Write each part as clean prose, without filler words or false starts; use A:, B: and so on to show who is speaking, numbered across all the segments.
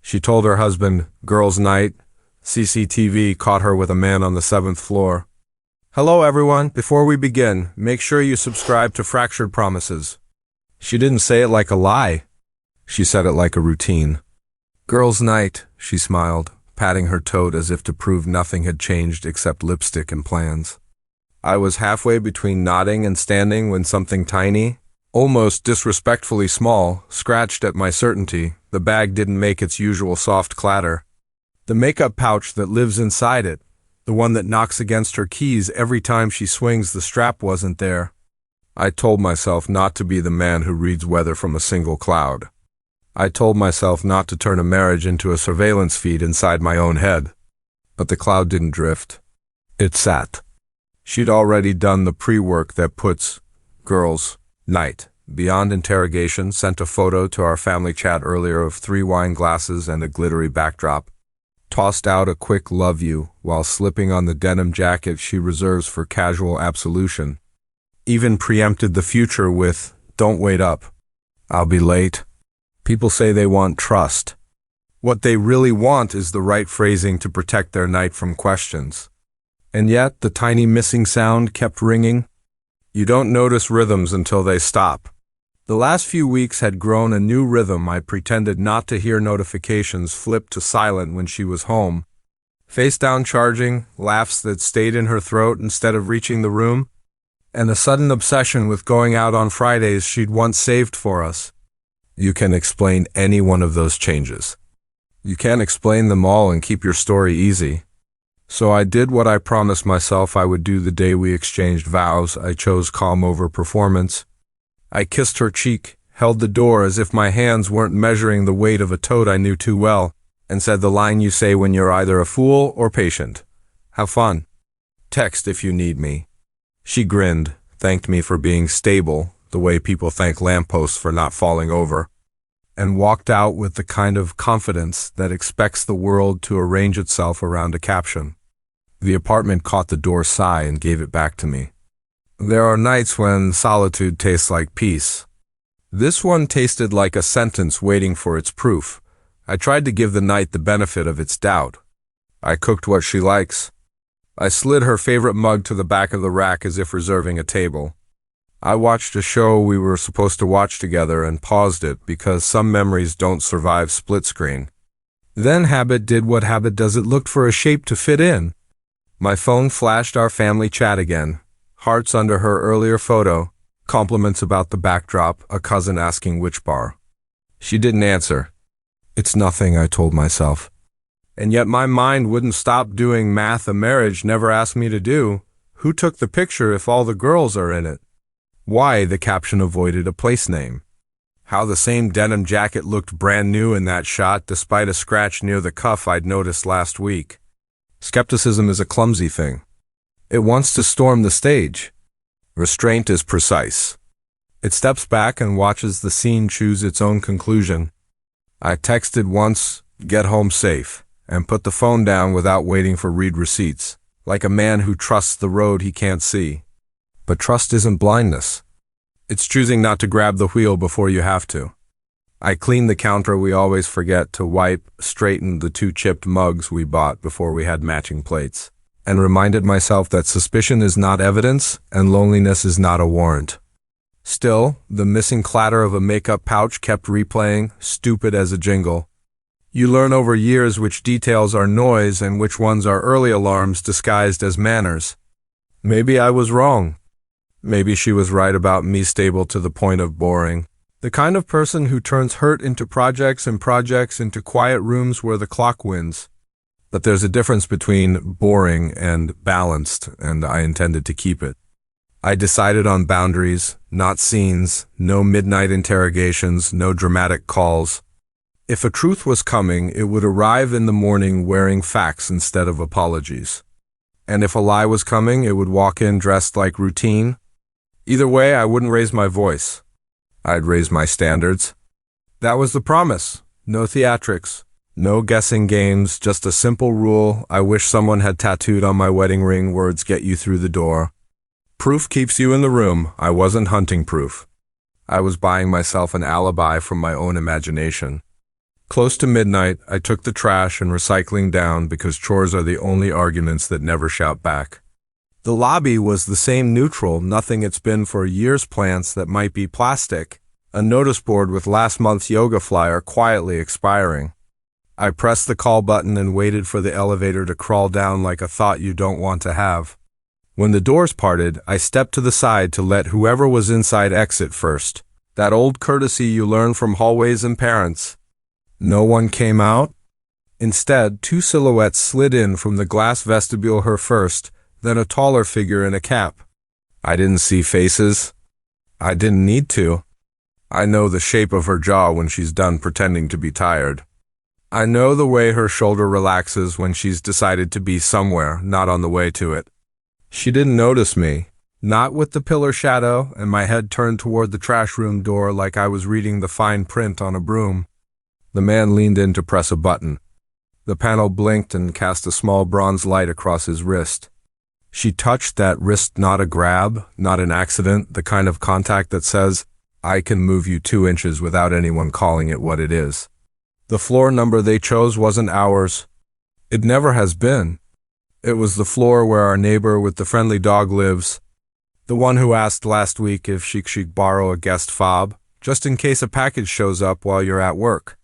A: She told her husband, "Girls' night. CCTV caught her with a man on the 7th floor." "Hello everyone, before we begin, make sure you subscribe to Fractured Promises." She didn't say it like a lie. She said it like a routine. "Girls' night," she smiled, patting her tote as if to prove nothing had changed except lipstick and plans. I was halfway between nodding and standing when something tiny, almost disrespectfully small, scratched at my certainty. The bag didn't make its usual soft clatter. The makeup pouch that lives inside it, the one that knocks against her keys every time she swings the strap, wasn't there. I told myself not to be the man who reads weather from a single cloud. I told myself not to turn a marriage into a surveillance feed inside my own head. But the cloud didn't drift. It sat. She'd already done the pre-work that puts girls' night beyond interrogation, sent a photo to our family chat earlier of 3 wine glasses and a glittery backdrop, tossed out a quick "love you" while slipping on the denim jacket she reserves for casual absolution, even preempted the future with, "Don't wait up. I'll be late." People say they want trust. What they really want is the right phrasing to protect their night from questions. And yet, the tiny missing sound kept ringing. You don't notice rhythms until they stop. The last few weeks had grown a new rhythm. I pretended not to hear notifications flip to silent when she was home. Face down charging, laughs that stayed in her throat instead of reaching the room, and a sudden obsession with going out on Fridays she'd once saved for us. You can explain any one of those changes. You can't explain them all and keep your story easy. So I did what I promised myself I would do the day we exchanged vows. I chose calm over performance. I kissed her cheek, held the door as if my hands weren't measuring the weight of a toad I knew too well, and said the line you say when you're either a fool or patient. "Have fun. Text if you need me." She grinned, thanked me for being stable, the way people thank lampposts for not falling over, and walked out with the kind of confidence that expects the world to arrange itself around a caption. The apartment caught the door sigh and gave it back to me. There are nights when solitude tastes like peace. This one tasted like a sentence waiting for its proof. I tried to give the night the benefit of its doubt. I cooked what she likes. I slid her favorite mug to the back of the rack as if reserving a table. I watched a show we were supposed to watch together and paused it because some memories don't survive split screen. Then habit did what habit does. It looked for a shape to fit in. My phone flashed our family chat again. Hearts under her earlier photo, compliments about the backdrop, a cousin asking which bar. She didn't answer. "It's nothing," I told myself. And yet my mind wouldn't stop doing math a marriage never asked me to do. Who took the picture if all the girls are in it? Why the caption avoided a place name? How the same denim jacket looked brand new in that shot despite a scratch near the cuff I'd noticed last week. Skepticism is a clumsy thing. It wants to storm the stage. Restraint is precise. It steps back and watches the scene choose its own conclusion. I texted once, "Get home safe," and put the phone down without waiting for read receipts, like a man who trusts the road he can't see. But trust isn't blindness. It's choosing not to grab the wheel before you have to. I cleaned the counter we always forget to wipe, straightened the 2 chipped mugs we bought before we had matching plates, and reminded myself that suspicion is not evidence and loneliness is not a warrant. Still, the missing clatter of a makeup pouch kept replaying, stupid as a jingle. You learn over years which details are noise and which ones are early alarms disguised as manners. Maybe I was wrong. Maybe she was right about me stable to the point of boring. The kind of person who turns hurt into projects and projects into quiet rooms where the clock wins. But there's a difference between boring and balanced, and I intended to keep it. I decided on boundaries, not scenes, no midnight interrogations, no dramatic calls. If a truth was coming, it would arrive in the morning wearing facts instead of apologies. And if a lie was coming, it would walk in dressed like routine. Either way, I wouldn't raise my voice. I'd raise my standards. That was the promise. No theatrics. No guessing games, just a simple rule I wish someone had tattooed on my wedding ring: words get you through the door. Proof keeps you in the room. I wasn't hunting proof. I was buying myself an alibi from my own imagination. Close to midnight, I took the trash and recycling down because chores are the only arguments that never shout back. The lobby was the same neutral, nothing it's been for years plants that might be plastic, a notice board with last month's yoga flyer quietly expiring. I pressed the call button and waited for the elevator to crawl down like a thought you don't want to have. When the doors parted, I stepped to the side to let whoever was inside exit first. That old courtesy you learn from hallways and parents. No one came out. Instead, two silhouettes slid in from the glass vestibule, her first, then a taller figure in a cap. I didn't see faces. I didn't need to. I know the shape of her jaw when she's done pretending to be tired. I know the way her shoulder relaxes when she's decided to be somewhere, not on the way to it. She didn't notice me, not with the pillar shadow and my head turned toward the trash room door like I was reading the fine print on a broom. The man leaned in to press a button. The panel blinked and cast a small bronze light across his wrist. She touched that wrist, not a grab, not an accident, the kind of contact that says, I can move you 2 inches without anyone calling it what it is. The floor number they chose wasn't ours. It never has been. It was the floor where our neighbor with the friendly dog lives. The one who asked last week if she could borrow a guest fob, just in case a package shows up while you're at work.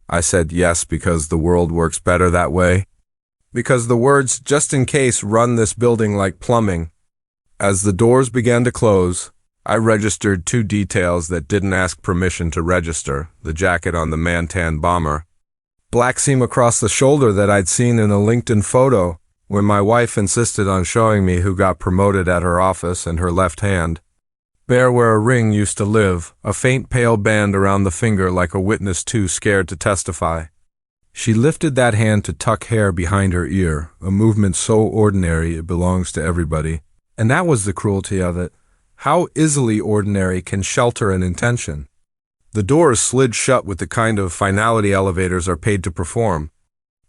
A: I said yes because the world works better that way. Because the words just in case run this building like plumbing. As the doors began to close, I registered 2 details that didn't ask permission to register, the jacket on the Mantan bomber. Black seam across the shoulder that I'd seen in a LinkedIn photo when my wife insisted on showing me who got promoted at her office and her left hand. Bare where a ring used to live, a faint pale band around the finger like a witness too scared to testify. She lifted that hand to tuck hair behind her ear, a movement so ordinary it belongs to everybody. And that was the cruelty of it. How easily ordinary can shelter an intention. The doors slid shut with the kind of finality elevators are paid to perform.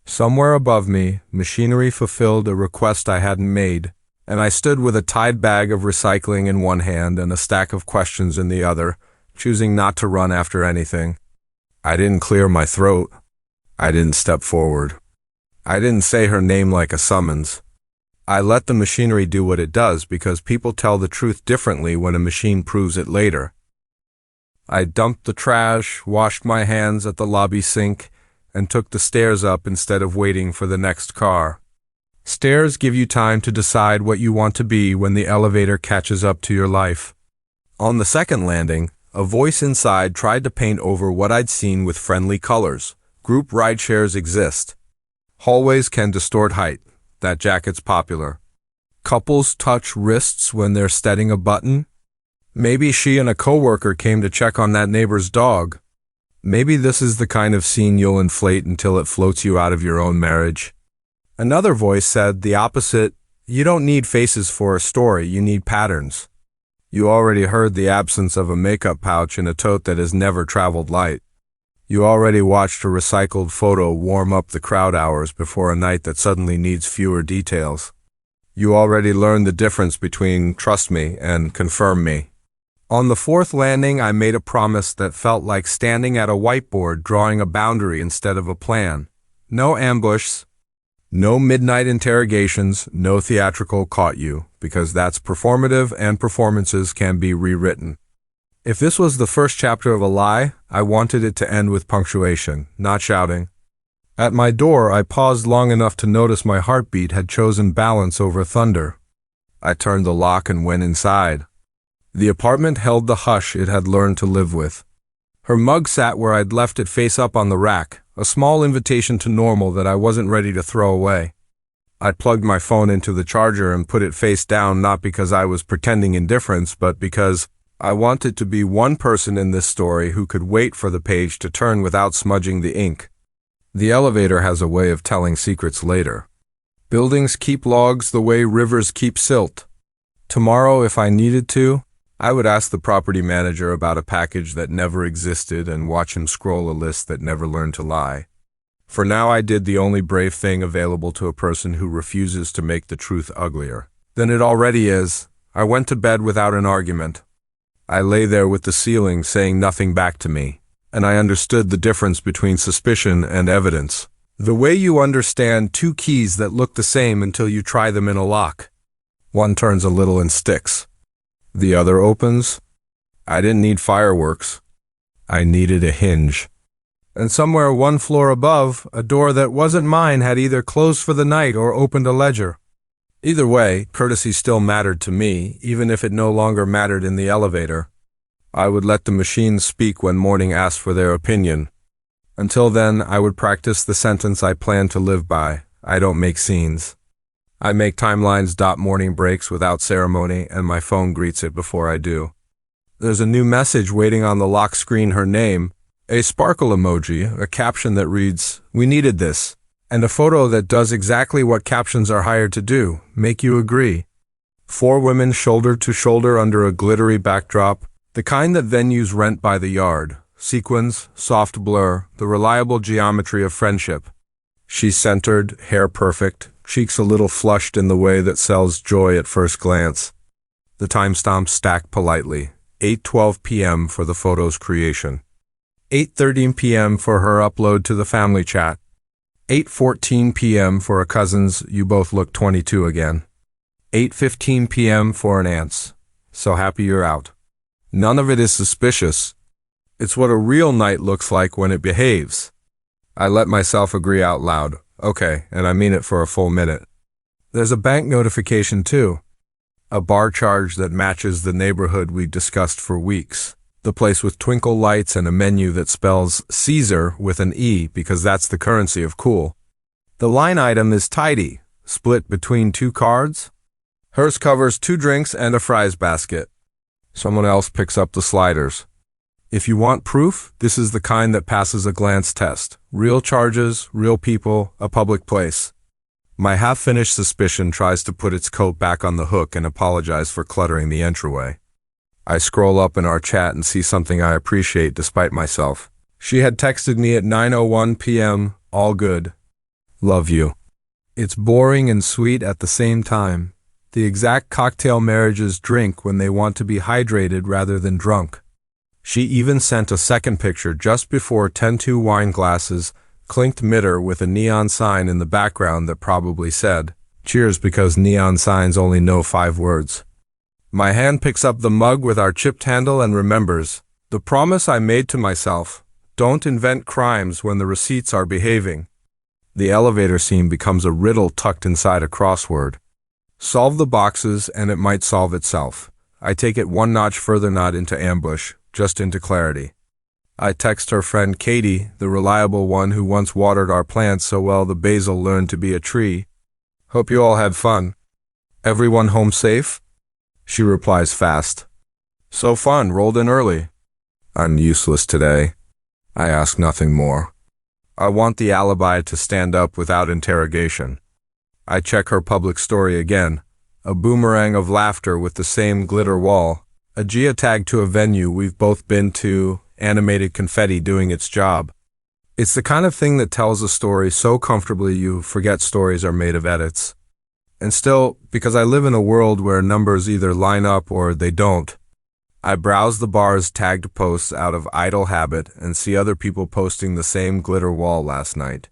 A: Somewhere above me, machinery fulfilled a request I hadn't made, and I stood with a tied bag of recycling in one hand and a stack of questions in the other, choosing not to run after anything. I didn't clear my throat. I didn't step forward. I didn't say her name like a summons. I let the machinery do what it does because people tell the truth differently when a machine proves it later. I dumped the trash, washed my hands at the lobby sink, and took the stairs up instead of waiting for the next car. Stairs give you time to decide what you want to be when the elevator catches up to your life. On the second landing, a voice inside tried to paint over what I'd seen with friendly colors. Group rideshares exist. Hallways can distort height. That jacket's popular. Couples touch wrists when they're steadying a button. Maybe she and a coworker came to check on that neighbor's dog. Maybe this is the kind of scene you'll inflate until it floats you out of your own marriage. Another voice said the opposite. You don't need faces for a story, you need patterns. You already heard the absence of a makeup pouch in a tote that has never traveled light. You already watched a recycled photo warm up the crowd hours before a night that suddenly needs fewer details. You already learned the difference between trust me and confirm me. On the 4th landing, I made a promise that felt like standing at a whiteboard drawing a boundary instead of a plan. No ambush, no midnight interrogations, no theatrical caught you, because that's performative and performances can be rewritten. If this was the first chapter of a lie, I wanted it to end with punctuation, not shouting. At my door, I paused long enough to notice my heartbeat had chosen balance over thunder. I turned the lock and went inside. The apartment held the hush it had learned to live with. Her mug sat where I'd left it face up on the rack, a small invitation to normal that I wasn't ready to throw away. I plugged my phone into the charger and put it face down, not because I was pretending indifference, but because I wanted to be one person in this story who could wait for the page to turn without smudging the ink. The elevator has a way of telling secrets later. Buildings keep logs the way rivers keep silt. Tomorrow, if I needed to, I would ask the property manager about a package that never existed and watch him scroll a list that never learned to lie. For now, I did the only brave thing available to a person who refuses to make the truth uglier than it already is. I went to bed without an argument. I lay there with the ceiling saying nothing back to me, and I understood the difference between suspicion and evidence. The way you understand two keys that look the same until you try them in a lock. One turns a little and sticks. The other opens. I didn't need fireworks. I needed a hinge. And somewhere one floor above, a door that wasn't mine had either closed for the night or opened a ledger. Either way, courtesy still mattered to me, even if it no longer mattered in the elevator. I would let the machines speak when morning asked for their opinion. Until then, I would practice the sentence I plan to live by. I don't make scenes. I make timelines. Morning breaks without ceremony, and my phone greets it before I do. There's a new message waiting on the lock screen, her name, a sparkle emoji, a caption that reads, "We needed this," and a photo that does exactly what captions are hired to do, make you agree. 4 women shoulder to shoulder under a glittery backdrop, the kind that venues rent by the yard. Sequins, soft blur, the reliable geometry of friendship. She's centered, hair perfect, cheeks a little flushed in the way that sells joy at first glance. The timestamps stack politely. 8:12 p.m. for the photo's creation. 8:13 p.m. for her upload to the family chat. 8:14 p.m. for a cousin's "you both look 22 again." 8:15 p.m. for an aunt's "so happy you're out." None of it is suspicious. It's what a real night looks like when it behaves. I let myself agree out loud. Okay, and I mean it for a full minute. There's a bank notification too. A bar charge that matches the neighborhood we discussed for weeks. The place with twinkle lights and a menu that spells Caesar with an E because that's the currency of cool. The line item is tidy, split between 2 cards. Hers covers 2 drinks and a fries basket. Someone else picks up the sliders. If you want proof, this is the kind that passes a glance test. Real charges, real people, a public place. My half-finished suspicion tries to put its coat back on the hook and apologize for cluttering the entryway. I scroll up in our chat and see something I appreciate despite myself. She had texted me at 9:01 p.m., all good. Love you. It's boring and sweet at the same time. The exact cocktail marriages drink when they want to be hydrated rather than drunk. She even sent a second picture just before 10-2 wine glasses, clinked mitter with a neon sign in the background that probably said, "Cheers," because neon signs only know 5 words. My hand picks up the mug with our chipped handle and remembers the promise I made to myself: don't invent crimes when the receipts are behaving. The elevator scene becomes a riddle tucked inside a crossword. Solve the boxes and it might solve itself. I take it one notch further, not into ambush, just into clarity. I text her friend Katie, the reliable one who once watered our plants so well the basil learned to be a tree. "Hope you all had fun. Everyone home safe?" She replies fast. "So fun, rolled in early." "I'm useless today." I ask nothing more. I want the alibi to stand up without interrogation. I check her public story again. A boomerang of laughter with the same glitter wall. A geotag to a venue we've both been to, animated confetti doing its job. It's the kind of thing that tells a story so comfortably you forget stories are made of edits. And still, because I live in a world where numbers either line up or they don't, I browse the bar's tagged posts out of idle habit and see other people posting the same glitter wall last night.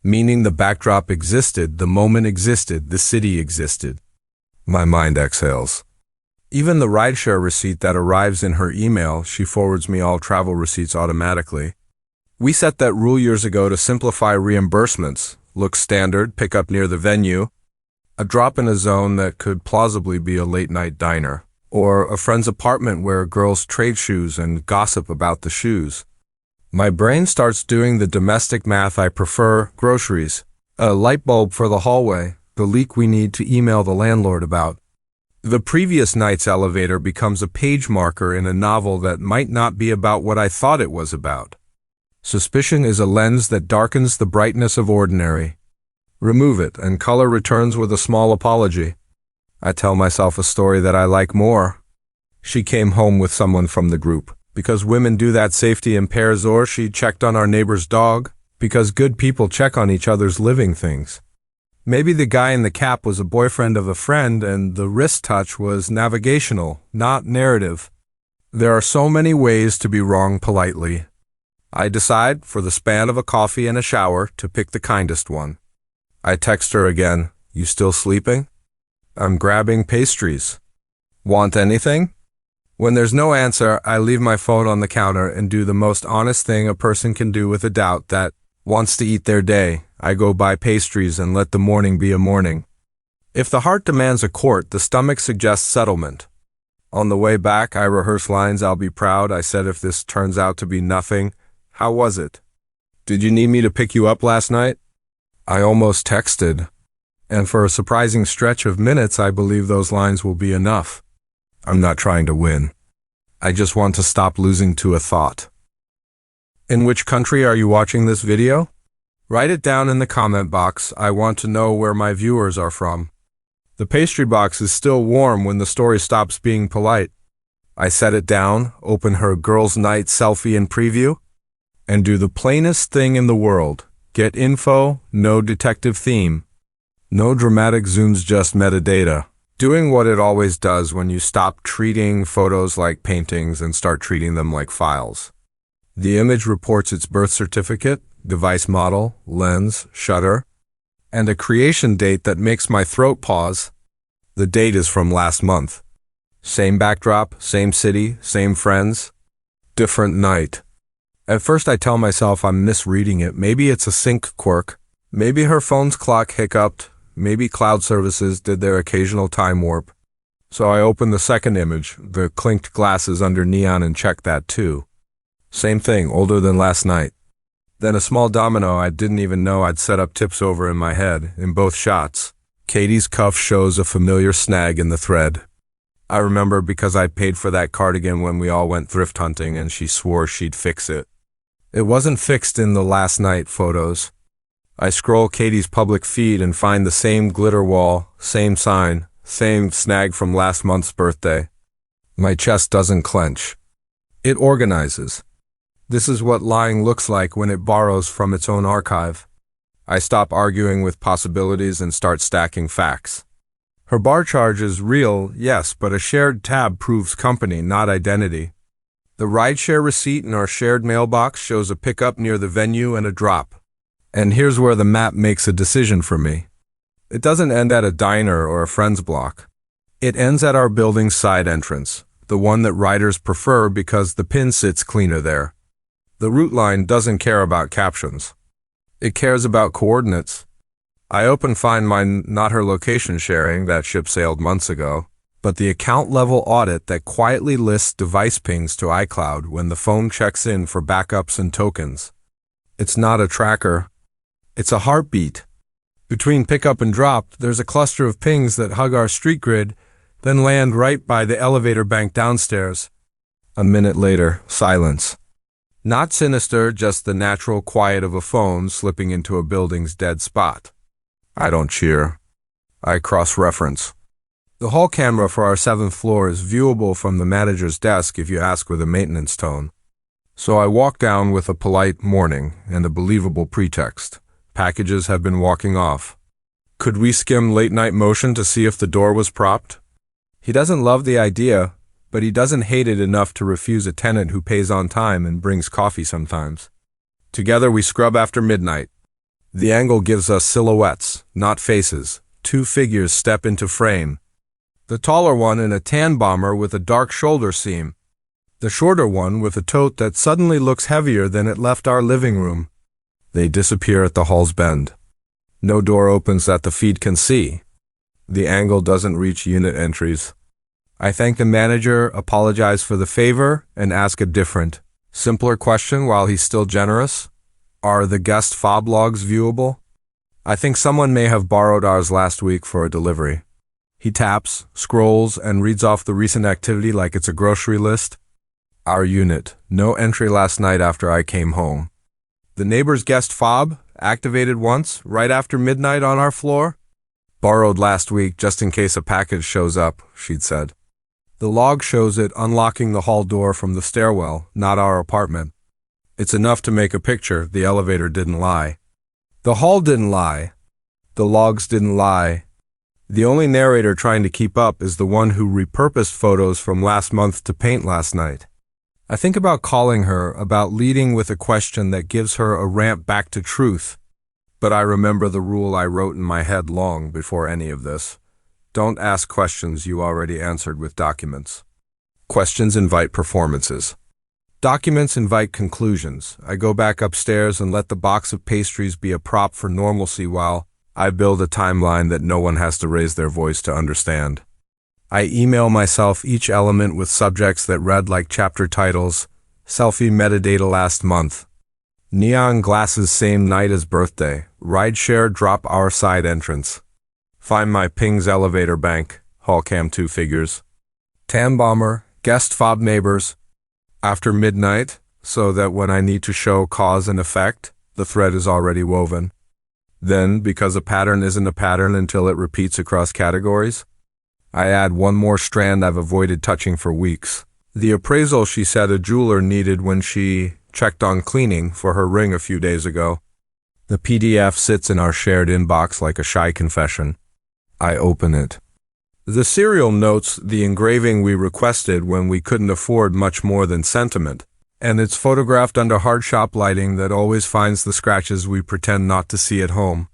A: Meaning the backdrop existed, the moment existed, the city existed. My mind exhales. Even the rideshare receipt that arrives in her email, she forwards me all travel receipts automatically. We set that rule years ago to simplify reimbursements. Look standard, pick up near the venue, a drop in a zone that could plausibly be a late-night diner, or a friend's apartment where girls trade shoes and gossip about the shoes. My brain starts doing the domestic math I prefer: groceries, a light bulb for the hallway, the leak we need to email the landlord about. The previous night's elevator becomes a page marker in a novel that might not be about what I thought it was about. Suspicion is a lens that darkens the brightness of ordinary. Remove it, and color returns with a small apology. I tell myself a story that I like more. She came home with someone from the group. Because women do that safety in pairs, or she checked on our neighbor's dog. Because good people check on each other's living things. Maybe the guy in the cap was a boyfriend of a friend and the wrist touch was navigational, not narrative. There are so many ways to be wrong politely. I decide, for the span of a coffee and a shower, to pick the kindest one. I text her again. You still sleeping? I'm grabbing pastries. Want anything? When there's no answer, I leave my phone on the counter and do the most honest thing a person can do with a doubt that wants to eat their day. I go buy pastries and let the morning be a morning. If the heart demands a court, the stomach suggests settlement. On the way back, I rehearse lines. I'll be proud. I said, if this turns out to be nothing, how was it? Did you need me to pick you up last night? I almost texted. And for a surprising stretch of minutes, I believe those lines will be enough. I'm not trying to win. I just want to stop losing to a thought. In which country are you watching this video? Write it down in the comment box. I want to know where my viewers are from. The pastry box is still warm when the story stops being polite. I set it down, open her girls' night selfie and preview, and do the plainest thing in the world. Get info, no detective theme. No dramatic zooms, just metadata. Doing what it always does when you stop treating photos like paintings and start treating them like files. The image reports its birth certificate, device model, lens, shutter, and a creation date that makes my throat pause. The date is from last month. Same backdrop, same city, same friends, different night. At first I tell myself I'm misreading it. Maybe it's a sync quirk. Maybe her phone's clock hiccuped. Maybe cloud services did their occasional time warp. So I open the second image, the clinked glasses under neon, and check that too. Same thing, older than last night. Then a small domino I didn't even know I'd set up tips over in my head, in both shots. Katie's cuff shows a familiar snag in the thread. I remember because I paid for that cardigan when we all went thrift hunting and she swore she'd fix it. It wasn't fixed in the last night photos. I scroll Katie's public feed and find the same glitter wall, same sign, same snag from last month's birthday. My chest doesn't clench. It organizes. This is what lying looks like when it borrows from its own archive. I stop arguing with possibilities and start stacking facts. Her bar charge is real, yes, but a shared tab proves company, not identity. The rideshare receipt in our shared mailbox shows a pickup near the venue and a drop. And here's where the map makes a decision for me. It doesn't end at a diner or a friend's block. It ends at our building's side entrance, the one that riders prefer because the pin sits cleaner there. The route line doesn't care about captions. It cares about coordinates. I open Find My, not her location sharing, that ship sailed months ago, but the account-level audit that quietly lists device pings to iCloud when the phone checks in for backups and tokens. It's not a tracker. It's a heartbeat. Between pickup and drop, there's a cluster of pings that hug our street grid, then land right by the elevator bank downstairs. A minute later, silence. Not sinister, just the natural quiet of a phone slipping into a building's dead spot. I don't cheer. I cross-reference. The hall camera for our 7th floor is viewable from the manager's desk if you ask with a maintenance tone. So I walk down with a polite morning and a believable pretext. Packages have been walking off. Could we skim late-night motion to see if the door was propped? He doesn't love the idea, but he doesn't hate it enough to refuse a tenant who pays on time and brings coffee sometimes. Together we scrub after midnight. The angle gives us silhouettes, not faces. 2 figures step into frame. The taller one in a tan bomber with a dark shoulder seam. The shorter one with a tote that suddenly looks heavier than it left our living room. They disappear at the hall's bend. No door opens that the feed can see. The angle doesn't reach unit entries. I thank the manager, apologize for the favor, and ask a different, simpler question while he's still generous. Are the guest fob logs viewable? I think someone may have borrowed ours last week for a delivery. He taps, scrolls, and reads off the recent activity like it's a grocery list. Our unit, no entry last night after I came home. The neighbor's guest fob, activated once, right after midnight on our floor. Borrowed last week just in case a package shows up, she'd said. The log shows it unlocking the hall door from the stairwell, not our apartment. It's enough to make a picture. The elevator didn't lie. The hall didn't lie. The logs didn't lie. The only narrator trying to keep up is the one who repurposed photos from last month to paint last night. I think about calling her, about leading with a question that gives her a ramp back to truth. But I remember the rule I wrote in my head long before any of this. Don't ask questions you already answered with documents. Questions invite performances. Documents invite conclusions. I go back upstairs and let the box of pastries be a prop for normalcy while I build a timeline that no one has to raise their voice to understand. I email myself each element with subjects that read like chapter titles. Selfie metadata last month. Neon glasses same night as birthday. Rideshare drop our side entrance. Find my pings elevator bank. Hallcam 2 figures. Tan bomber. Guest fob neighbors. After midnight, so that when I need to show cause and effect, the thread is already woven. Then, because a pattern isn't a pattern until it repeats across categories, I add one more strand I've avoided touching for weeks. The appraisal she said a jeweler needed when she checked on cleaning for her ring a few days ago. The PDF sits in our shared inbox like a shy confession. I open it. The serial notes the engraving we requested when we couldn't afford much more than sentiment, and it's photographed under hardshop lighting that always finds the scratches we pretend not to see at home.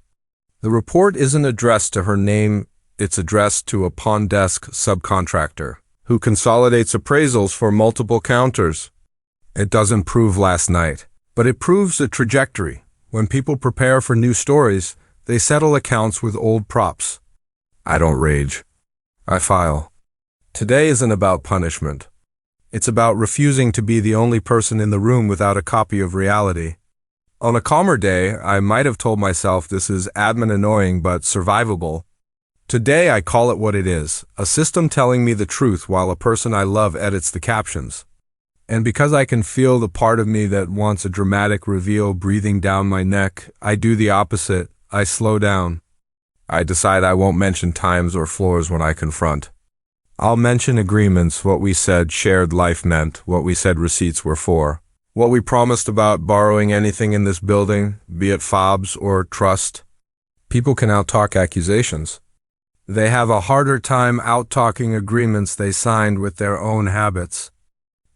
A: The report isn't addressed to her name, it's addressed to a pawn desk subcontractor who consolidates appraisals for multiple counters. It doesn't prove last night, but it proves a trajectory. When people prepare for new stories, they settle accounts with old props. I don't rage. I file. Today isn't about punishment. It's about refusing to be the only person in the room without a copy of reality. On a calmer day, I might have told myself this is admin annoying but survivable. Today I call it what it is, a system telling me the truth while a person I love edits the captions. And because I can feel the part of me that wants a dramatic reveal breathing down my neck, I do the opposite. I slow down. I decide I won't mention times or floors when I confront. I'll mention agreements, what we said shared life meant, what we said receipts were for, what we promised about borrowing anything in this building, be it fobs or trust. People can out-talk accusations. They have a harder time out-talking agreements they signed with their own habits.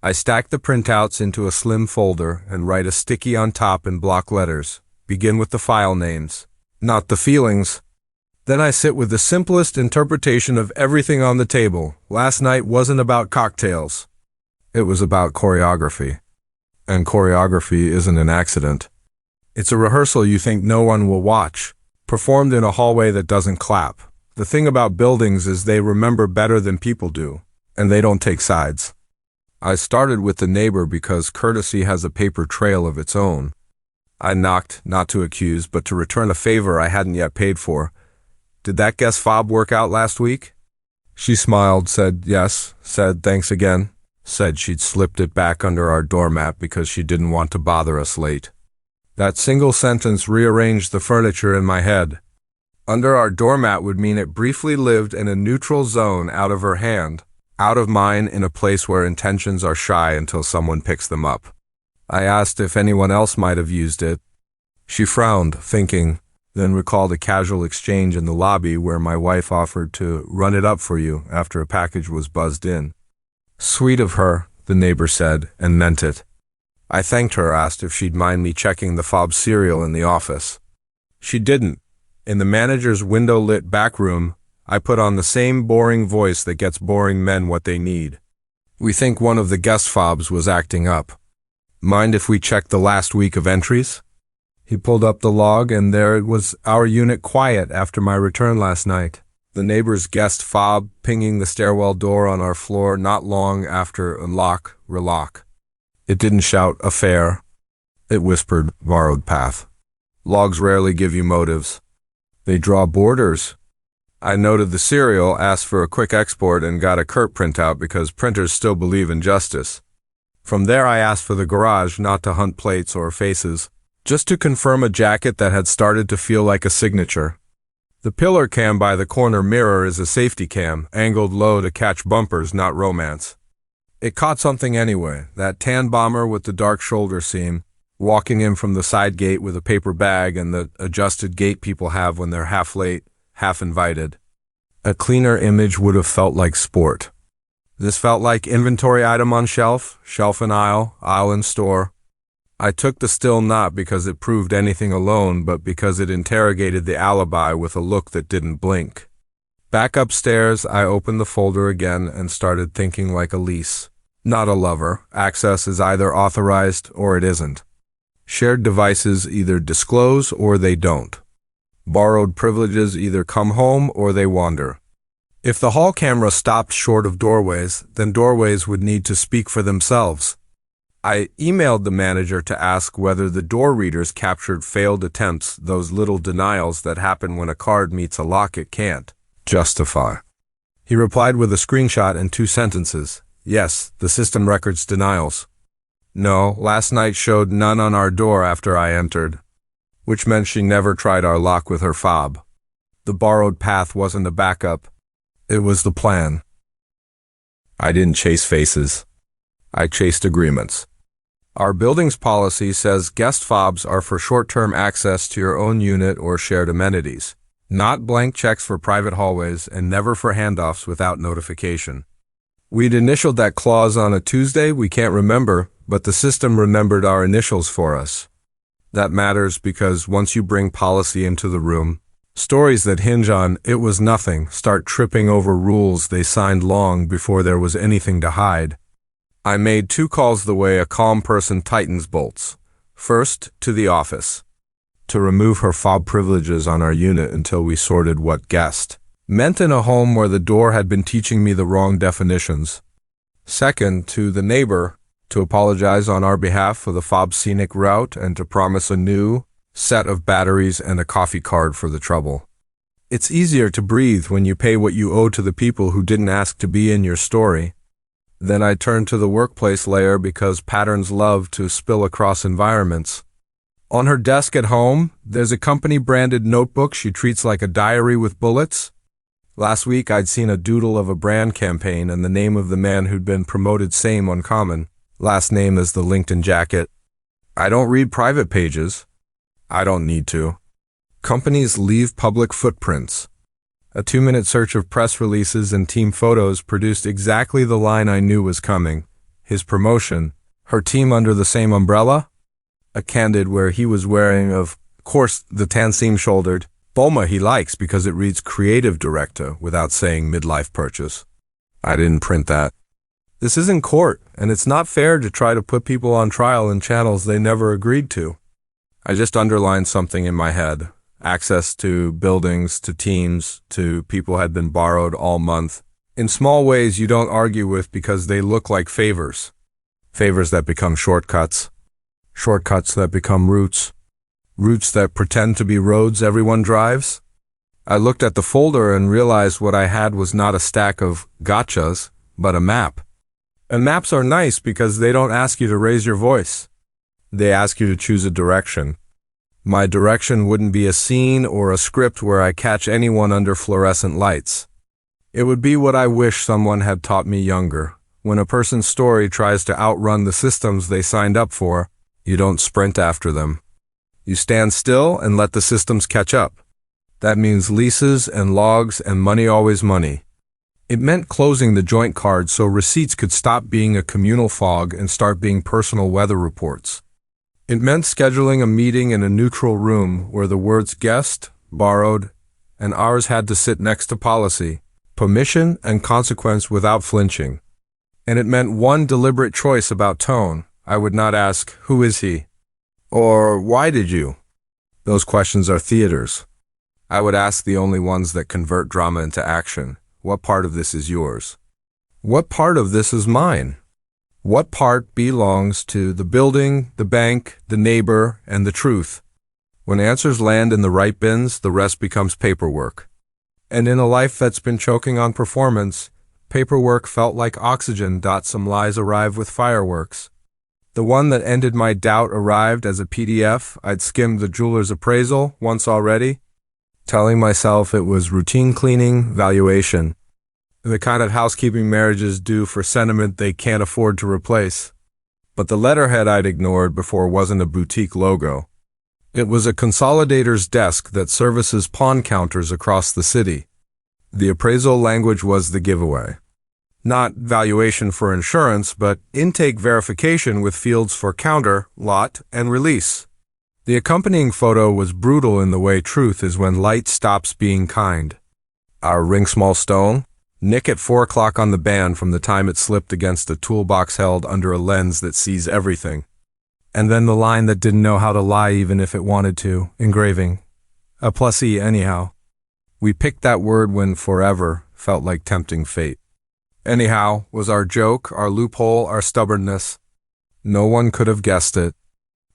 A: I stack the printouts into a slim folder and write a sticky on top in block letters. Begin with the file names, not the feelings. Then I sit with the simplest interpretation of everything on the table. Last night wasn't about cocktails. It was about choreography. And choreography isn't an accident. It's a rehearsal you think no one will watch, performed in a hallway that doesn't clap. The thing about buildings is they remember better than people do, and they don't take sides. I started with the neighbor because courtesy has a paper trail of its own. I knocked, not to accuse, but to return a favor I hadn't yet paid for. Did that guest fob work out last week? She smiled, said yes, said thanks again, said she'd slipped it back under our doormat because she didn't want to bother us late. That single sentence rearranged the furniture in my head. Under our doormat would mean it briefly lived in a neutral zone out of her hand, out of mine in a place where intentions are shy until someone picks them up. I asked if anyone else might have used it. She frowned, thinking, then recalled a casual exchange in the lobby where my wife offered to run it up for you after a package was buzzed in. Sweet of her, the neighbor said, and meant it. I thanked her, asked if she'd mind me checking the fob serial in the office. She didn't. In the manager's window-lit back room, I put on the same boring voice that gets boring men what they need. We think one of the guest fobs was acting up. Mind if we check the last week of entries? He pulled up the log, and there it was, our unit quiet after my return last night. The neighbor's guest fob pinging the stairwell door on our floor not long after unlock, relock. It didn't shout affair. It whispered borrowed path. Logs rarely give you motives. They draw borders. I noted the serial, asked for a quick export, and got a curt printout because printers still believe in justice. From there I asked for the garage, not to hunt plates or faces, just to confirm a jacket that had started to feel like a signature. The pillar cam by the corner mirror is a safety cam, angled low to catch bumpers, not romance. It caught something anyway, that tan bomber with the dark shoulder seam, walking in from the side gate with a paper bag and the adjusted gait people have when they're half late, half invited. A cleaner image would have felt like sport. This felt like inventory item on shelf, shelf in aisle, aisle in store. I took the still not because it proved anything alone, but because it interrogated the alibi with a look that didn't blink. Back upstairs, I opened the folder again and started thinking like a lease. Not a lover. Access is either authorized or it isn't. Shared devices either disclose or they don't. Borrowed privileges either come home or they wander. If the hall camera stopped short of doorways, then doorways would need to speak for themselves. I emailed the manager to ask whether the door readers captured failed attempts, those little denials that happen when a card meets a lock it can't justify. He replied with a screenshot and 2 sentences. Yes, the system records denials. No, last night showed none on our door after I entered, which meant she never tried our lock with her fob. The borrowed path wasn't a backup. It was the plan. I didn't chase faces. I chased agreements. Our building's policy says guest fobs are for short-term access to your own unit or shared amenities, not blank checks for private hallways and never for handoffs without notification. We'd initialed that clause on a Tuesday, we can't remember, but the system remembered our initials for us. That matters because once you bring policy into the room, stories that hinge on "it was nothing" start tripping over rules they signed long before there was anything to hide. I made 2 calls the way a calm person tightens bolts. First, to the office, to remove her fob privileges on our unit until we sorted what guest meant in a home where the door had been teaching me the wrong definitions. Second, to the neighbor, to apologize on our behalf for the fob scenic route and to promise a new set of batteries and a coffee card for the trouble. It's easier to breathe when you pay what you owe to the people who didn't ask to be in your story. Then I turned to the workplace layer because patterns love to spill across environments. On her desk at home, there's a company-branded notebook she treats like a diary with bullets. Last week I'd seen a doodle of a brand campaign and the name of the man who'd been promoted same uncommon. Last name is the LinkedIn jacket. I don't read private pages. I don't need to. Companies leave public footprints. A 2-minute search of press releases and team photos produced exactly the line I knew was coming. His promotion. Her team under the same umbrella? A candid where he was wearing, of course, the tan seam-shouldered Boma he likes because it reads creative director without saying midlife purchase. I didn't print that. This isn't court, and it's not fair to try to put people on trial in channels they never agreed to. I just underlined something in my head. Access to buildings, to teams, to people had been borrowed all month. In small ways you don't argue with because they look like favors. Favors that become shortcuts. Shortcuts that become routes. Routes that pretend to be roads everyone drives. I looked at the folder and realized what I had was not a stack of gotchas, but a map. And maps are nice because they don't ask you to raise your voice. They ask you to choose a direction. My direction wouldn't be a scene or a script where I catch anyone under fluorescent lights. It would be what I wish someone had taught me younger. When a person's story tries to outrun the systems they signed up for, you don't sprint after them. You stand still and let the systems catch up. That means leases and logs and money always money. It meant closing the joint card so receipts could stop being a communal fog and start being personal weather reports. It meant scheduling a meeting in a neutral room where the words guest, borrowed, and ours had to sit next to policy, permission, and consequence without flinching. And it meant one deliberate choice about tone. I would not ask, who is he? Or why did you? Those questions are theaters. I would ask the only ones that convert drama into action. What part of this is yours? What part of this is mine? What part belongs to the building, the bank, the neighbor, and the truth? When answers land in the right bins, the rest becomes paperwork. And in a life that's been choking on performance, paperwork felt like oxygen. Some lies arrive with fireworks. The one that ended my doubt arrived as a PDF. I'd skimmed the jeweler's appraisal once already, telling myself it was routine cleaning, valuation. The kind of housekeeping marriages do for sentiment they can't afford to replace. But the letterhead I'd ignored before wasn't a boutique logo. It was a consolidator's desk that services pawn counters across the city. The appraisal language was the giveaway. Not valuation for insurance, but intake verification with fields for counter, lot, and release. The accompanying photo was brutal in the way truth is when light stops being kind. Our ring small stone, nick at 4 o'clock on the band from the time it slipped against a toolbox held under a lens that sees everything. And then the line that didn't know how to lie even if it wanted to, engraving. A plus-E anyhow. We picked that word when forever felt like tempting fate. Anyhow was our joke, our loophole, our stubbornness. No one could have guessed it.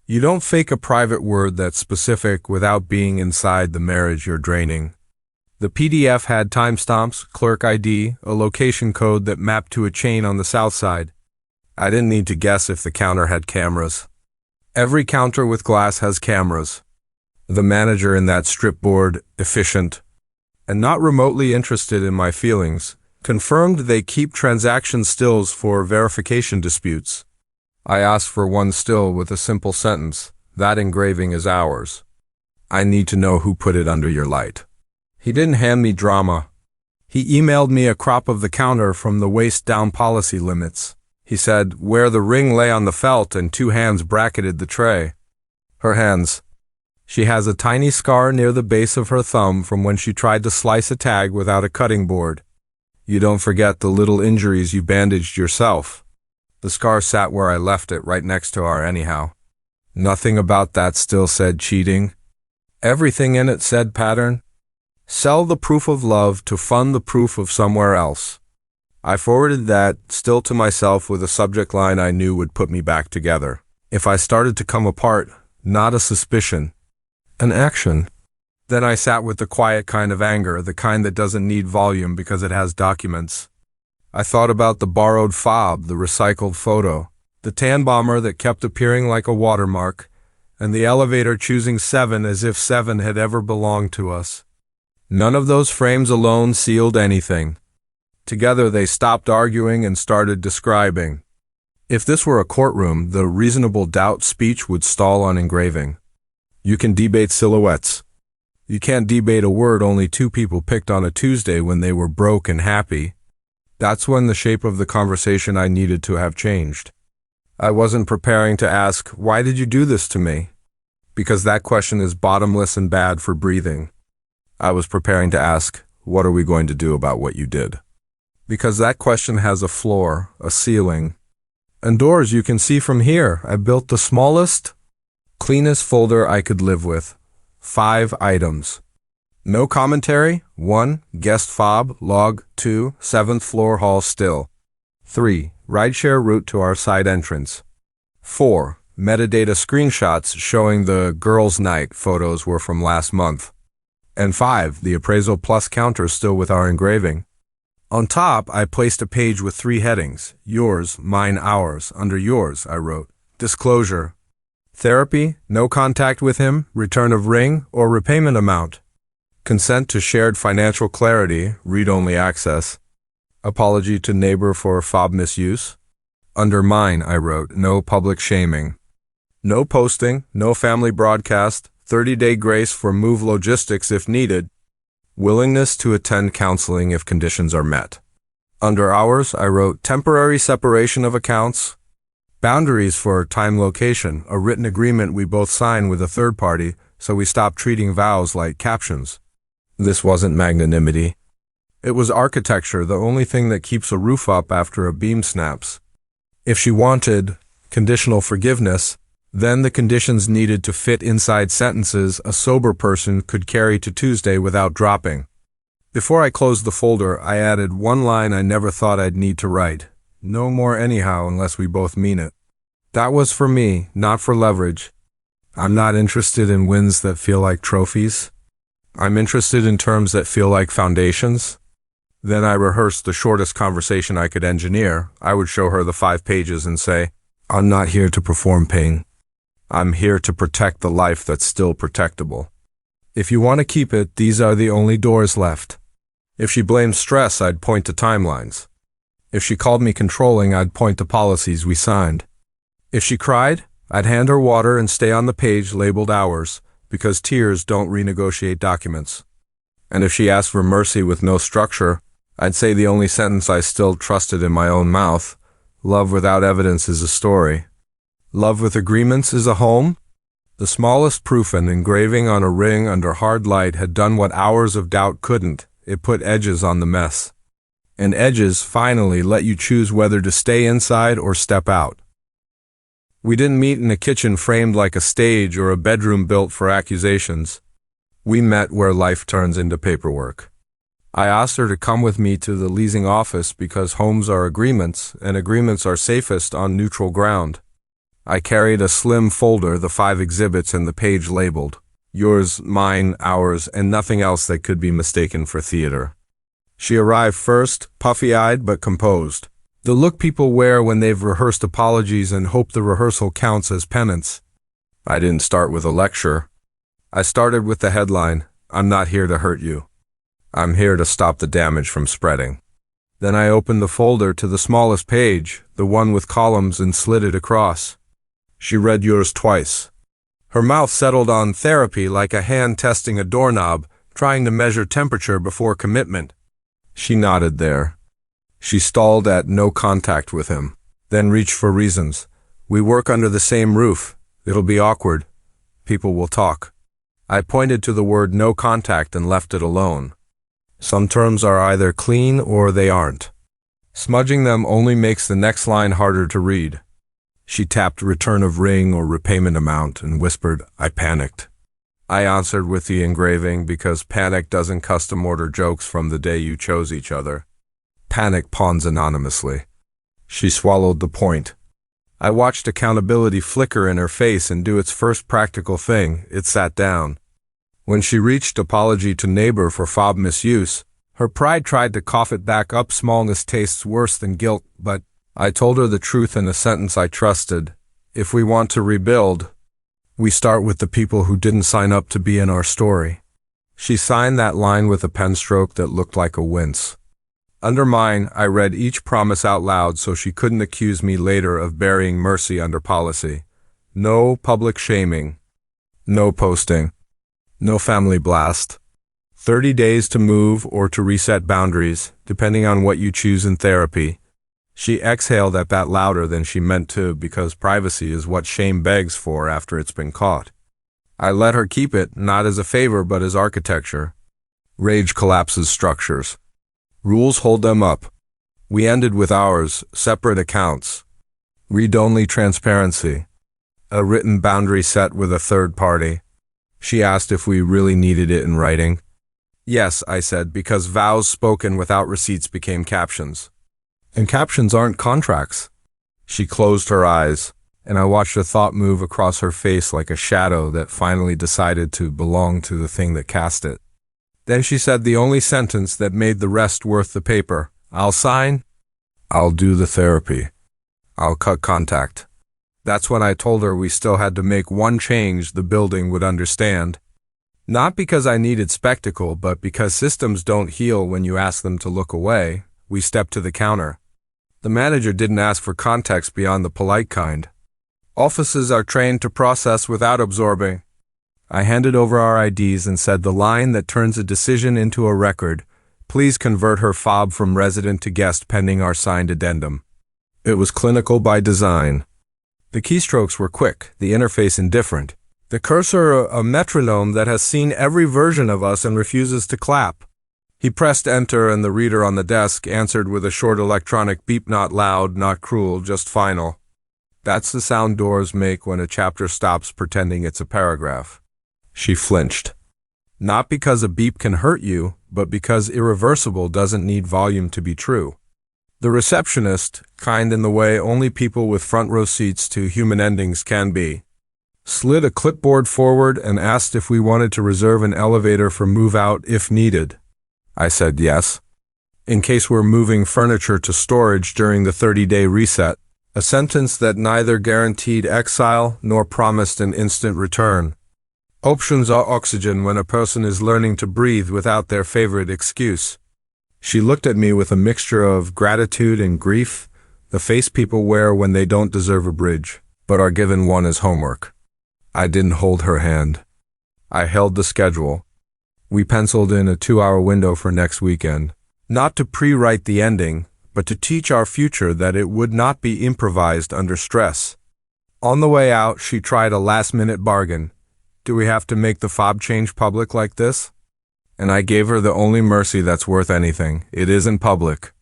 A: You don't fake a private word that's specific without being inside the marriage you're draining. The PDF had timestamps, clerk ID, a location code that mapped to a chain on the south side. I didn't need to guess if the counter had cameras. Every counter with glass has cameras. The manager in that strip board, efficient, and not remotely interested in my feelings, confirmed they keep transaction stills for verification disputes. I asked for one still with a simple sentence, "That engraving is ours. I need to know who put it under your light." He didn't hand me drama. He emailed me a crop of the counter from the waist down policy limits. He said, where the ring lay on the felt and 2 hands bracketed the tray. Her hands. She has a tiny scar near the base of her thumb from when she tried to slice a tag without a cutting board. You don't forget the little injuries you bandaged yourself. The scar sat where I left it, right next to our anyhow. Nothing about that still said cheating. Everything in it said pattern. Sell the proof of love to fund the proof of somewhere else. I forwarded that still to myself with a subject line I knew would put me back together. If I started to come apart, not a suspicion, an action. Then I sat with the quiet kind of anger, the kind that doesn't need volume because it has documents. I thought about the borrowed fob, the recycled photo, the tan bomber that kept appearing like a watermark, and the elevator choosing 7 as if 7 had ever belonged to us. None of those frames alone sealed anything. Together they stopped arguing and started describing. If this were a courtroom, the reasonable doubt speech would stall on engraving. You can debate silhouettes. You can't debate a word only 2 people picked on a Tuesday when they were broke and happy. That's when the shape of the conversation I needed to have changed. I wasn't preparing to ask, why did you do this to me? Because that question is bottomless and bad for breathing. I was preparing to ask, what are we going to do about what you did? Because that question has a floor, a ceiling, and doors you can see from here. I built the smallest, cleanest folder I could live with. 5 items. No commentary. 1. Guest fob, log. 2. 7th floor hall still. 3. Rideshare route to our side entrance. 4. Metadata screenshots showing the girls' night photos were from last month. And 5. The appraisal plus counter still with our engraving. On top, I placed a page with 3 headings. Yours, mine, ours. Under yours, I wrote, disclosure. Therapy, no contact with him, return of ring, or repayment amount. Consent to shared financial clarity, read-only access. Apology to neighbor for fob misuse. Under mine, I wrote, no public shaming. No posting, no family broadcast, 30-day grace for move logistics if needed. Willingness to attend counseling if conditions are met. Under ours, I wrote temporary separation of accounts. Boundaries for time location, a written agreement we both sign with a third party, so we stop treating vows like captions. This wasn't magnanimity. It was architecture, the only thing that keeps a roof up after a beam snaps. If she wanted conditional forgiveness, then the conditions needed to fit inside sentences a sober person could carry to Tuesday without dropping. Before I closed the folder, I added one line I never thought I'd need to write. No more anyhow unless we both mean it. That was for me, not for leverage. I'm not interested in wins that feel like trophies. I'm interested in terms that feel like foundations. Then I rehearsed the shortest conversation I could engineer. I would show her the 5 pages and say, I'm not here to perform pain. I'm here to protect the life that's still protectable. If you want to keep it, these are the only doors left. If she blamed stress, I'd point to timelines. If she called me controlling, I'd point to policies we signed. If she cried, I'd hand her water and stay on the page labeled ours, because tears don't renegotiate documents. And if she asked for mercy with no structure, I'd say the only sentence I still trusted in my own mouth. Love without evidence is a story. Love with agreements is a home? The smallest proof and engraving on a ring under hard light had done what hours of doubt couldn't. It put edges on the mess. And edges, finally, let you choose whether to stay inside or step out. We didn't meet in a kitchen framed like a stage or a bedroom built for accusations. We met where life turns into paperwork. I asked her to come with me to the leasing office because homes are agreements, and agreements are safest on neutral ground. I carried a slim folder, the 5 exhibits, and the page labeled, yours, mine, ours, and nothing else that could be mistaken for theater. She arrived first, puffy-eyed but composed. The look people wear when they've rehearsed apologies and hope the rehearsal counts as penance. I didn't start with a lecture. I started with the headline, "I'm not here to hurt you. I'm here to stop the damage from spreading." Then I opened the folder to the smallest page, the one with columns, and slid it across. She read yours twice. Her mouth settled on therapy like a hand testing a doorknob, trying to measure temperature before commitment. She nodded there. She stalled at no contact with him, then reached for reasons. We work under the same roof. It'll be awkward. People will talk. I pointed to the word no contact and left it alone. Some terms are either clean or they aren't. Smudging them only makes the next line harder to read. She tapped return of ring or repayment amount and whispered, "I panicked." I answered with the engraving because panic doesn't custom order jokes from the day you chose each other. Panic pawns anonymously. She swallowed the point. I watched accountability flicker in her face and do its first practical thing. It sat down. When she reached apology to neighbor for fob misuse, her pride tried to cough it back up. Smallness tastes worse than guilt, but I told her the truth in a sentence I trusted. If we want to rebuild, we start with the people who didn't sign up to be in our story. She signed that line with a pen stroke that looked like a wince. Under mine, I read each promise out loud so she couldn't accuse me later of burying mercy under policy. No public shaming. No posting. No family blast. 30 days to move or to reset boundaries, depending on what you choose in therapy. She exhaled at that louder than she meant to because privacy is what shame begs for after it's been caught. I let her keep it, not as a favor but as architecture. Rage collapses structures. Rules hold them up. We ended with ours, separate accounts. Read-only transparency. A written boundary set with a third party. She asked if we really needed it in writing. Yes, I said, because vows spoken without receipts became captions. And captions aren't contracts. She closed her eyes, and I watched a thought move across her face like a shadow that finally decided to belong to the thing that cast it. Then she said the only sentence that made the rest worth the paper. "I'll sign. I'll do the therapy. I'll cut contact." That's when I told her we still had to make one change the building would understand. Not because I needed spectacle, but because systems don't heal when you ask them to look away. We stepped to the counter. The manager didn't ask for context beyond the polite kind. Offices are trained to process without absorbing. I handed over our IDs and said the line that turns a decision into a record. Please convert her fob from resident to guest pending our signed addendum. It was clinical by design. The keystrokes were quick, the interface indifferent. The cursor a metronome that has seen every version of us and refuses to clap. He pressed enter and the reader on the desk answered with a short electronic beep, not loud, not cruel, just final. That's the sound doors make when a chapter stops pretending it's a paragraph. She flinched. Not because a beep can hurt you, but because irreversible doesn't need volume to be true. The receptionist, kind in the way only people with front row seats to human endings can be, slid a clipboard forward and asked if we wanted to reserve an elevator for move out if needed. I said yes. In case we're moving furniture to storage during the 30-day reset, a sentence that neither guaranteed exile nor promised an instant return. Options are oxygen when a person is learning to breathe without their favorite excuse. She looked at me with a mixture of gratitude and grief, the face people wear when they don't deserve a bridge, but are given one as homework. I didn't hold her hand. I held the schedule. We penciled in a 2-hour window for next weekend. Not to pre-write the ending, but to teach our future that it would not be improvised under stress. On the way out, she tried a last-minute bargain. Do we have to make the fob change public like this? And I gave her the only mercy that's worth anything. It isn't public.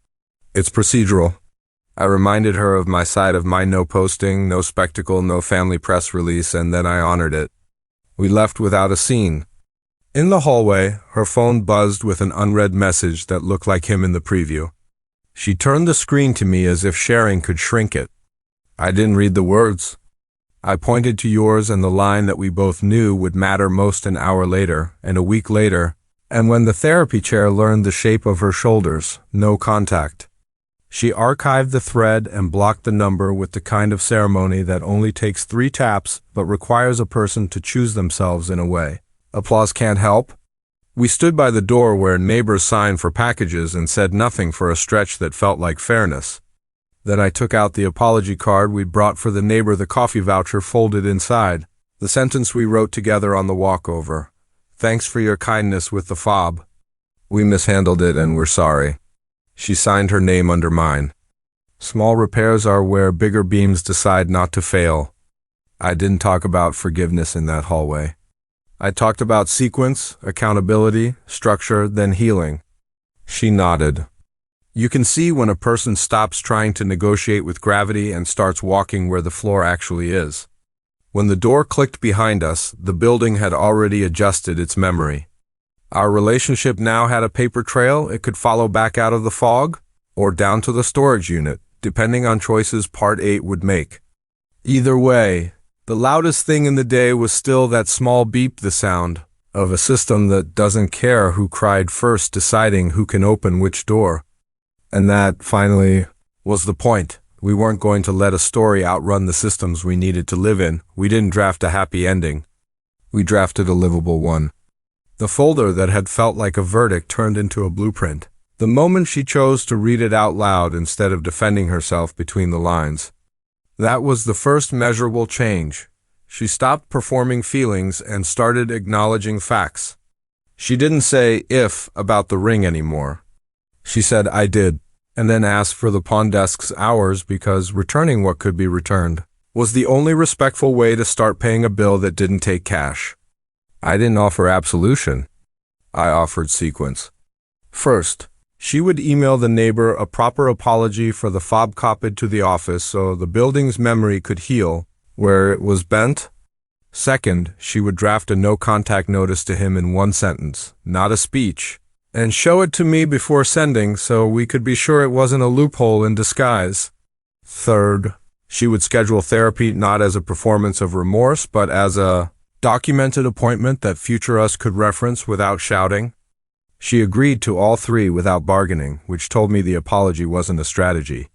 A: It's procedural. I reminded her of my side of my no posting, no spectacle, no family press release, and then I honored it. We left without a scene. In the hallway, her phone buzzed with an unread message that looked like him in the preview. She turned the screen to me as if sharing could shrink it. I didn't read the words. I pointed to yours and the line that we both knew would matter most an hour later, and a week later, and when the therapy chair learned the shape of her shoulders, no contact. She archived the thread and blocked the number with the kind of ceremony that only takes 3 taps but requires a person to choose themselves in a way. Applause can't help. We stood by the door where neighbors signed for packages and said nothing for a stretch that felt like fairness. Then I took out the apology card we'd brought for the neighbor, the coffee voucher folded inside. The sentence we wrote together on the walkover. Thanks for your kindness with the fob. We mishandled it and we're sorry. She signed her name under mine. Small repairs are where bigger beams decide not to fail. I didn't talk about forgiveness in that hallway. I talked about sequence, accountability, structure, then healing. She nodded. You can see when a person stops trying to negotiate with gravity and starts walking where the floor actually is. When the door clicked behind us, the building had already adjusted its memory. Our relationship now had a paper trail it could follow back out of the fog, or down to the storage unit, depending on choices Part 8 would make. Either way, the loudest thing in the day was still that small beep, the sound of a system that doesn't care who cried first deciding who can open which door. And that, finally, was the point. We weren't going to let a story outrun the systems we needed to live in. We didn't draft a happy ending. We drafted a livable one. The folder that had felt like a verdict turned into a blueprint. The moment she chose to read it out loud instead of defending herself between the lines. That was the first measurable change. She stopped performing feelings and started acknowledging facts. She didn't say if about the ring anymore. She said I did, and then asked for the pawn desk's hours because returning what could be returned was the only respectful way to start paying a bill that didn't take cash. I didn't offer absolution. I offered sequence. First, she would email the neighbor a proper apology for the fob copied to the office so the building's memory could heal where it was bent. Second, she would draft a no-contact notice to him in 1 sentence, not a speech, and show it to me before sending so we could be sure it wasn't a loophole in disguise. Third, she would schedule therapy not as a performance of remorse but as a documented appointment that future us could reference without shouting. She agreed to all 3 without bargaining, which told me the apology wasn't a strategy.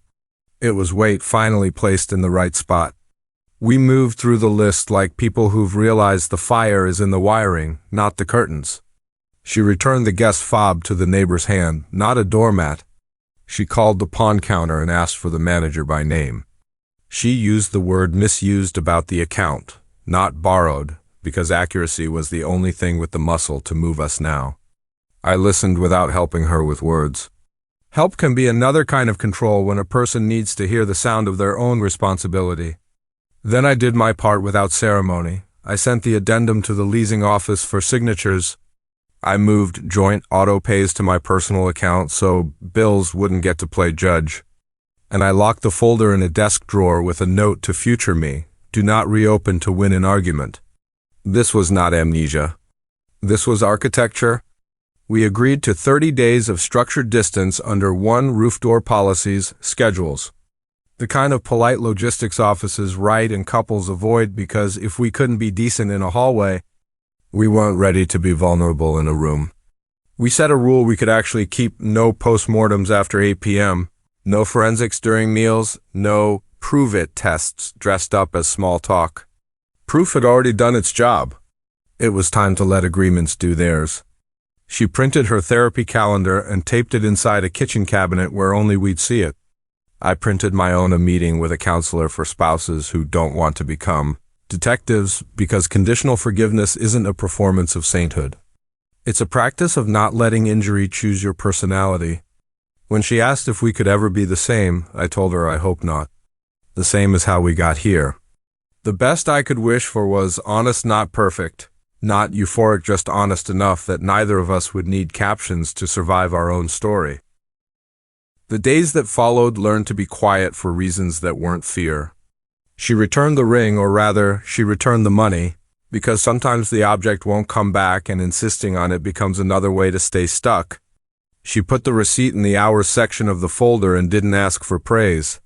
A: It was weight finally placed in the right spot. We moved through the list like people who've realized the fire is in the wiring, not the curtains. She returned the guest fob to the neighbor's hand, not a doormat. She called the pawn counter and asked for the manager by name. She used the word misused about the account, not borrowed, because accuracy was the only thing with the muscle to move us now. I listened without helping her with words. Help can be another kind of control when a person needs to hear the sound of their own responsibility. Then I did my part without ceremony. I sent the addendum to the leasing office for signatures. I moved joint auto pays to my personal account so bills wouldn't get to play judge. And I locked the folder in a desk drawer with a note to future me, do not reopen to win an argument. This was not amnesia. This was architecture. We agreed to 30 days of structured distance under 1 roof door policies, schedules. The kind of polite logistics offices write and couples avoid because if we couldn't be decent in a hallway, we weren't ready to be vulnerable in a room. We set a rule we could actually keep: no postmortems after 8 p.m., no forensics during meals, no prove-it tests dressed up as small talk. Proof had already done its job. It was time to let agreements do theirs. She printed her therapy calendar and taped it inside a kitchen cabinet where only we'd see it. I printed my own a meeting with a counselor for spouses who don't want to become detectives because conditional forgiveness isn't a performance of sainthood. It's a practice of not letting injury choose your personality. When she asked if we could ever be the same, I told her I hope not. The same as how we got here. The best I could wish for was honest, not perfect. Not euphoric, just honest enough that neither of us would need captions to survive our own story. The days that followed learned to be quiet for reasons that weren't fear. She returned the ring, or rather, she returned the money, because sometimes the object won't come back and insisting on it becomes another way to stay stuck. She put the receipt in the hours section of the folder and didn't ask for praise.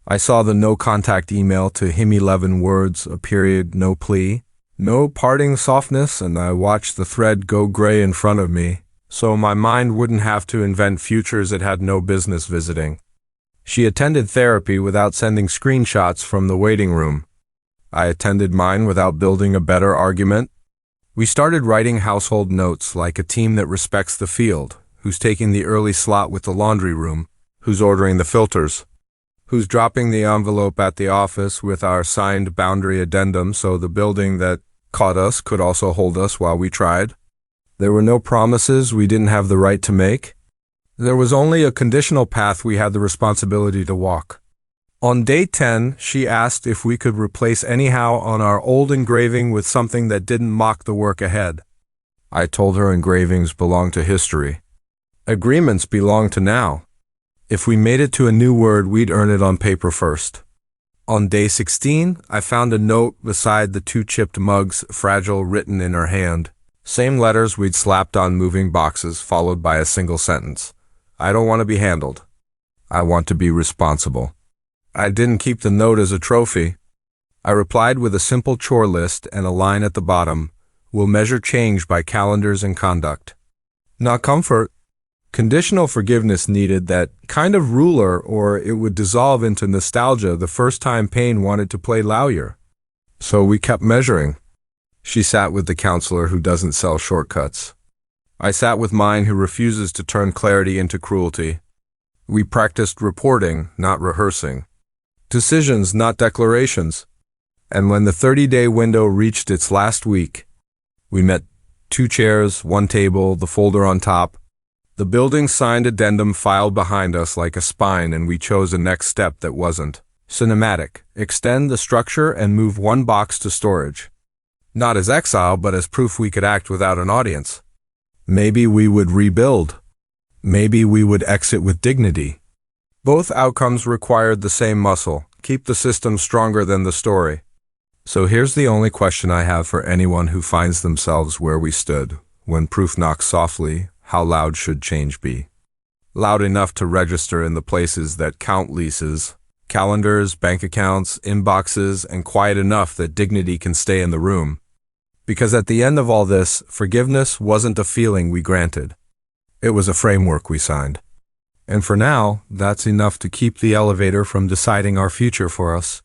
A: I saw the no contact email to him, 11 words, a period, no plea, no parting softness, and I watched the thread go gray in front of me, so my mind wouldn't have to invent futures it had no business visiting. She attended therapy without sending screenshots from the waiting room. I attended mine without building a better argument. We started writing household notes like a team that respects the field, who's taking the early slot with the laundry room, who's ordering the filters, who's dropping the envelope at the office with our signed boundary addendum so the building that caught us could also hold us while we tried. There were no promises we didn't have the right to make. There was only a conditional path we had the responsibility to walk. On day 10, she asked if we could replace anyhow on our old engraving with something that didn't mock the work ahead. I told her engravings belong to history. Agreements belong to now. If we made it to a new word, we'd earn it on paper first. On day 16, I found a note beside the 2 chipped mugs, fragile, written in her hand. Same letters we'd slapped on moving boxes, followed by a single sentence. I don't want to be handled. I want to be responsible. I didn't keep the note as a trophy. I replied with a simple chore list and a line at the bottom. We'll measure change by calendars and conduct. Not comfort. Conditional forgiveness needed that kind of ruler, or it would dissolve into nostalgia the first time pain wanted to play lawyer. So we kept measuring. She sat with the counselor who doesn't sell shortcuts. I sat with mine who refuses to turn clarity into cruelty. We practiced reporting, not rehearsing. Decisions, not declarations. And when the 30-day window reached its last week, we met 2 chairs, 1 table, the folder on top. The building's signed addendum filed behind us like a spine, and we chose a next step that wasn't cinematic. Extend the structure and move 1 box to storage. Not as exile, but as proof we could act without an audience. Maybe we would rebuild. Maybe we would exit with dignity. Both outcomes required the same muscle. Keep the system stronger than the story. So here's the only question I have for anyone who finds themselves where we stood. When proof knocks softly, how loud should change be? Loud enough to register in the places that count: leases, calendars, bank accounts, inboxes, and quiet enough that dignity can stay in the room. Because at the end of all this, forgiveness wasn't a feeling we granted. It was a framework we signed. And for now, that's enough to keep the elevator from deciding our future for us.